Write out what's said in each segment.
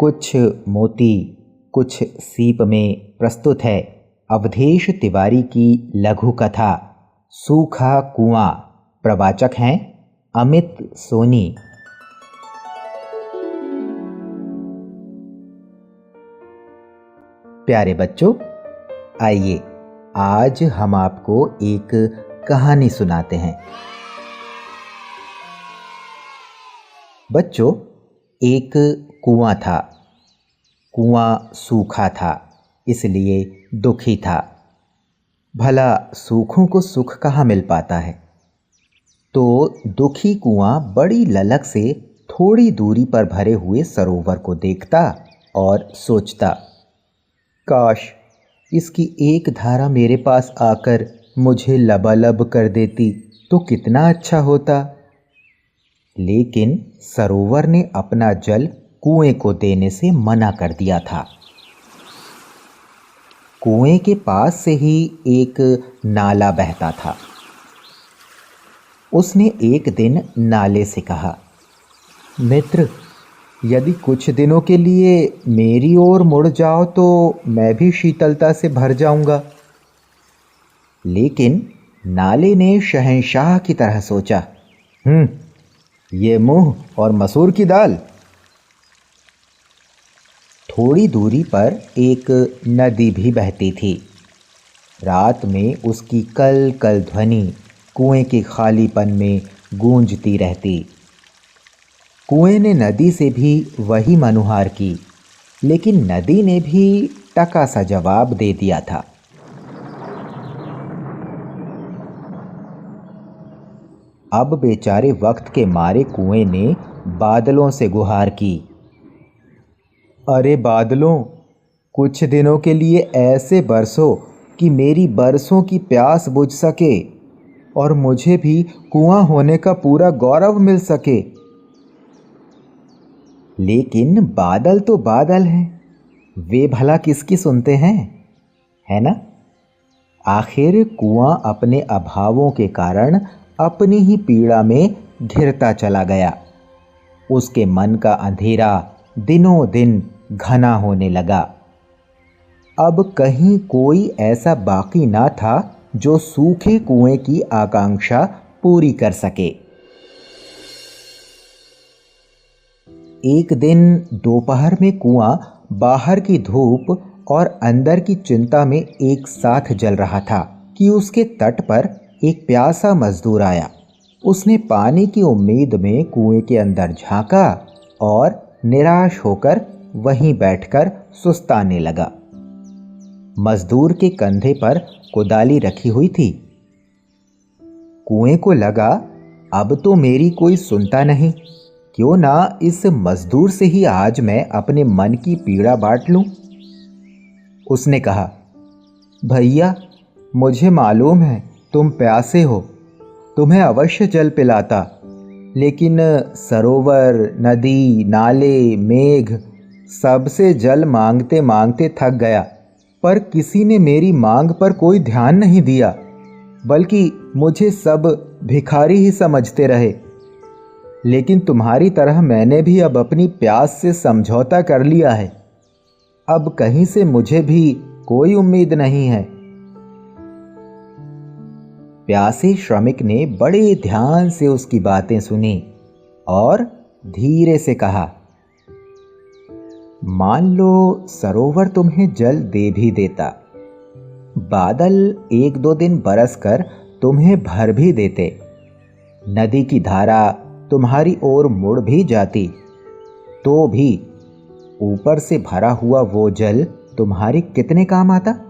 कुछ मोती कुछ सीप में प्रस्तुत है अवधेश तिवारी की लघु कथा सूखा कुआं। प्रवाचक हैं अमित सोनी। प्यारे बच्चों, आइए आज हम आपको एक कहानी सुनाते हैं। बच्चों, एक कुआं था। कुआं सूखा था, इसलिए दुखी था। भला सूखों को सुख कहाँ मिल पाता है। तो दुखी कुआं बड़ी ललक से थोड़ी दूरी पर भरे हुए सरोवर को देखता और सोचता, काश इसकी एक धारा मेरे पास आकर मुझे लबालब कर देती तो कितना अच्छा होता। लेकिन सरोवर ने अपना जल कुएं को देने से मना कर दिया था। कुएं के पास से ही एक नाला बहता था। उसने एक दिन नाले से कहा, मित्र, यदि कुछ दिनों के लिए मेरी ओर मुड़ जाओ तो मैं भी शीतलता से भर जाऊंगा। लेकिन नाले ने शहंशाह की तरह सोचा, ये मुंह और मसूर की दाल। थोड़ी दूरी पर एक नदी भी बहती थी। रात में उसकी कल कल ध्वनि कुएं के खालीपन में गूंजती रहती। कुएं ने नदी से भी वही मनुहार की, लेकिन नदी ने भी टका सा जवाब दे दिया था। अब बेचारे वक्त के मारे कुएं ने बादलों से गुहार की, अरे बादलों, कुछ दिनों के लिए ऐसे बरसो कि मेरी बरसों की प्यास बुझ सके और मुझे भी कुआं होने का पूरा गौरव मिल सके। लेकिन बादल तो बादल हैं, वे भला किसकी सुनते हैं, है ना। आखिर कुआं अपने अभावों के कारण अपनी ही पीड़ा में घिरता चला गया। उसके मन का अंधेरा दिनों दिन घना होने लगा। अब कहीं कोई ऐसा बाकी ना था जो सूखे कुएं की आकांक्षा पूरी कर सके। एक दिन दोपहर में कुआं बाहर की धूप और अंदर की चिंता में एक साथ जल रहा था कि उसके तट पर एक प्यासा मजदूर आया। उसने पानी की उम्मीद में कुएं के अंदर झांका और निराश होकर वहीं बैठकर सुस्ताने लगा। मजदूर के कंधे पर कुदाली रखी हुई थी। कुएं को लगा, अब तो मेरी कोई सुनता नहीं, क्यों ना इस मजदूर से ही आज मैं अपने मन की पीड़ा बांट लूं। उसने कहा, भैया, मुझे मालूम है तुम प्यासे हो, तुम्हें अवश्य जल पिलाता, लेकिन सरोवर, नदी, नाले, मेघ सबसे जल मांगते मांगते थक गया, पर किसी ने मेरी मांग पर कोई ध्यान नहीं दिया, बल्कि मुझे सब भिखारी ही समझते रहे। लेकिन तुम्हारी तरह मैंने भी अब अपनी प्यास से समझौता कर लिया है। अब कहीं से मुझे भी कोई उम्मीद नहीं है। प्यासे श्रमिक ने बड़े ध्यान से उसकी बातें सुनी और धीरे से कहा, मान लो सरोवर तुम्हें जल दे भी देता, बादल एक दो दिन बरस कर तुम्हें भर भी देते, नदी की धारा तुम्हारी ओर मुड़ भी जाती, तो भी ऊपर से भरा हुआ वो जल तुम्हारे कितने काम आता।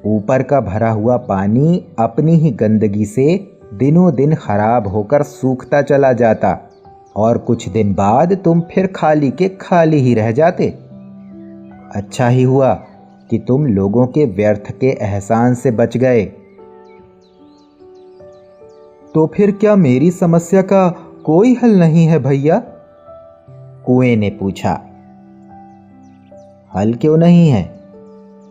ऊपर का भरा हुआ पानी अपनी ही गंदगी से दिनों दिन खराब होकर सूखता चला जाता और कुछ दिन बाद तुम फिर खाली के खाली ही रह जाते। अच्छा ही हुआ कि तुम लोगों के व्यर्थ के एहसान से बच गए। तो फिर क्या मेरी समस्या का कोई हल नहीं है भैया? कुएं ने पूछा। हल क्यों नहीं है?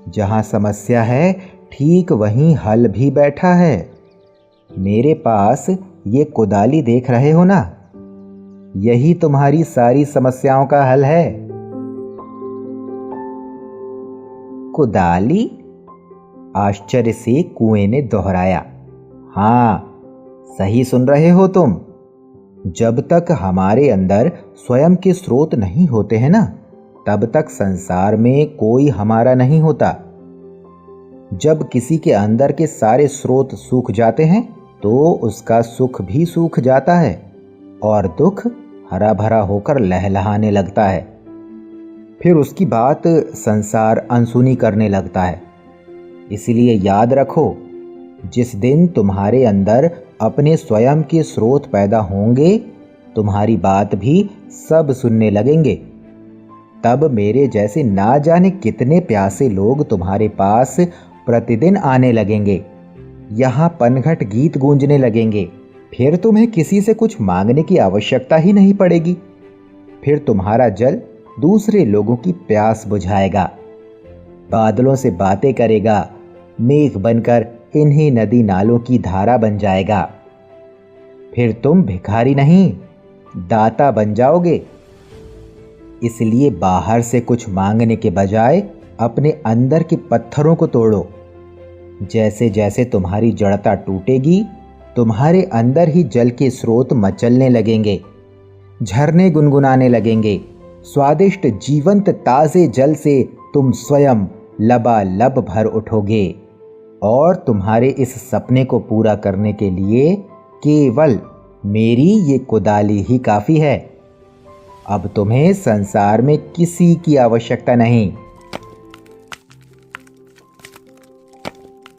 जहां समस्या है ठीक वहीं हल भी बैठा है। मेरे पास ये कुदाली देख रहे हो ना, यही तुम्हारी सारी समस्याओं का हल है। कुदाली? आश्चर्य से कुएं ने दोहराया। हाँ, सही सुन रहे हो तुम। जब तक हमारे अंदर स्वयं के स्रोत नहीं होते हैं ना, तब तक संसार में कोई हमारा नहीं होता। जब किसी के अंदर के सारे स्रोत सूख जाते हैं तो उसका सुख भी सूख जाता है और दुख हरा भरा होकर लहलहाने लगता है। फिर उसकी बात संसार अनसुनी करने लगता है। इसलिए याद रखो, जिस दिन तुम्हारे अंदर अपने स्वयं के स्रोत पैदा होंगे, तुम्हारी बात भी सब सुनने लगेंगे। तब मेरे जैसे ना जाने कितने प्यासे लोग तुम्हारे पास प्रतिदिन आने लगेंगे। यहाँ पनघट गीत गूंजने लगेंगे। फिर तुम्हें किसी से कुछ मांगने की आवश्यकता ही नहीं पड़ेगी। फिर तुम्हारा जल दूसरे लोगों की प्यास बुझाएगा, बादलों से बातें करेगा, मेघ बनकर इन्हीं नदी नालों की धारा बन जाएगा। फिर तुम भिखारी नहीं, दाता बन जाओगे। इसलिए बाहर से कुछ मांगने के बजाय अपने अंदर के पत्थरों को तोड़ो। जैसे जैसे तुम्हारी जड़ता टूटेगी, तुम्हारे अंदर ही जल के स्रोत मचलने लगेंगे, झरने गुनगुनाने लगेंगे। स्वादिष्ट जीवंत ताजे जल से तुम स्वयं लबालब भर उठोगे और तुम्हारे इस सपने को पूरा करने के लिए केवल मेरी ये कुदाली ही काफी है। अब तुम्हें संसार में किसी की आवश्यकता नहीं।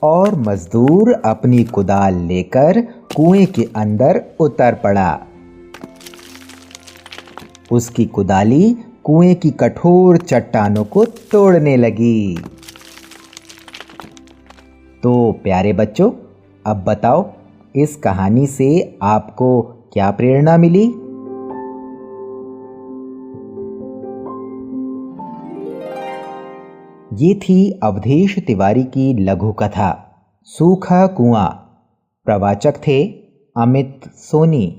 और मजदूर अपनी कुदाल लेकर कुएं के अंदर उतर पड़ा। उसकी कुदाली कुएं की कठोर चट्टानों को तोड़ने लगी। तो प्यारे बच्चों, अब बताओ, इस कहानी से आपको क्या प्रेरणा मिली? ये थी अवधेश तिवारी की लघु कथा सूखा कुआं। प्रवाचक थे अमित सोनी।